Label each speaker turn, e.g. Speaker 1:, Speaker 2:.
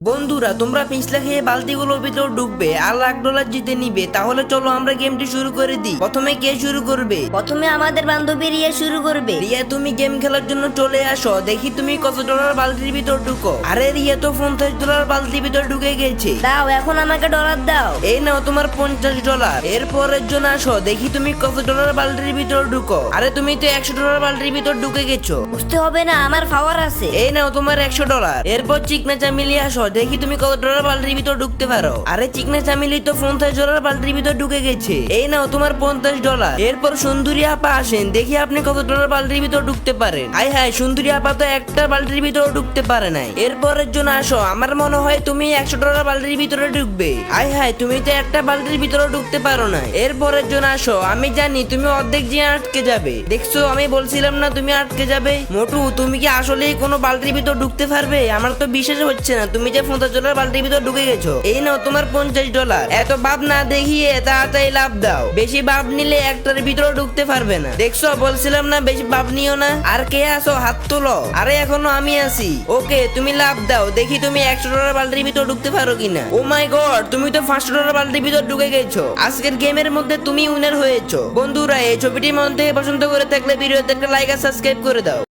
Speaker 1: বন্ধুরা তোমরা পিছলা খেয়ে বালতিগুলোর ভিতর ঢুকবে আর $1 জিতে নিবে। তাহলে চলো আমরা গেমটি শুরু করে দিই। প্রথমে কে শুরু করবে?
Speaker 2: প্রথমে আমাদের বান্ধবী রিয়া শুরু করবে।
Speaker 1: রিয়া তুমি গেম খেলার জন্য চলে আসো। দেখি তুমি কত ডলার বালতির ভিতর ঢুকো। আরে রিয়া তো $50 বালতির ভিতর ঢুকে গেছে।
Speaker 2: দাও এখন আমাকে ডলার দাও।
Speaker 1: এই নাও তোমার $50। এরপরের জন্য আসো। দেখি তুমি কত ডলার বালতির ভিতর ঢুকো। আরে তুমি তো $100 বালতির ভিতর ঢুকে গেছো।
Speaker 2: বুঝতে হবে না, আমার পাওয়ার আছে।
Speaker 1: এই নাও তোমার $100। এরপর চিকনা চামিলি আসো। দেখি তুমি কত ডলার বালতির ভিতর ঢুকতে পারো। আরে চিকনা চামিলি তো $50 বালতির ভিতর ঢুকে গেছে। এই নাও তোমার $50। এরপর সুন্দরী আপা আসেন। দেখি আপনি কত ডলার বালতির ভিতর ঢুকতে পারেন। হায় হায়, সুন্দরী আপা তো একটা বালতির ভিতর ঢুকতে পারে নাই। এরপরের জন্য আসো। আমার মনে হয় তুমি $100 বালতির ভিতরে ঢুকবে। হায় হায়, তুমি তো একটা বালতির ভিতরে ঢুকতে পারো না। এরপরের জন্য আসো। আমি জানি তুমি অর্ধেক যে আটকে যাবে। দেখছো, আমি বলছিলাম না তুমি আটকে যাবে। মোটু, তুমি কি আসলেই কোনো বালতির ভিতর ঢুকতে পারবে? আমার তো বিশ্বাস হচ্ছে না তুমি যে $50 বালতির ভিতর ঢুকে গেছো। এই নাও তোমার $50। এত ভাব না দেখিয়ে তাড়াতাড়ি লাভ দাও। বেশি ভাব নিলে একটার ভিতরে ঢুকতে পারবে না। দেখছো, বলছিলাম না বেশি ভাব নিও না। আর কে আসো? হাত তোলো। আরে এখনো আমি আছি। ওকে, তুমি লাভ দাও। দেখি তুমি $100 বালতির ভিতর ঢুকতে পারো কিনা। ও মাই গড, তুমি তো $500 বালতির ভিতর ঢুকে গেছো। আজকের গেমের মধ্যে তুমি উইনার হয়েছো। বন্ধুরা, এই ছবিটির মধ্যে পছন্দ করে থাকলে ভিডিওতে একটা লাইক আর সাবস্ক্রাইব করে দাও।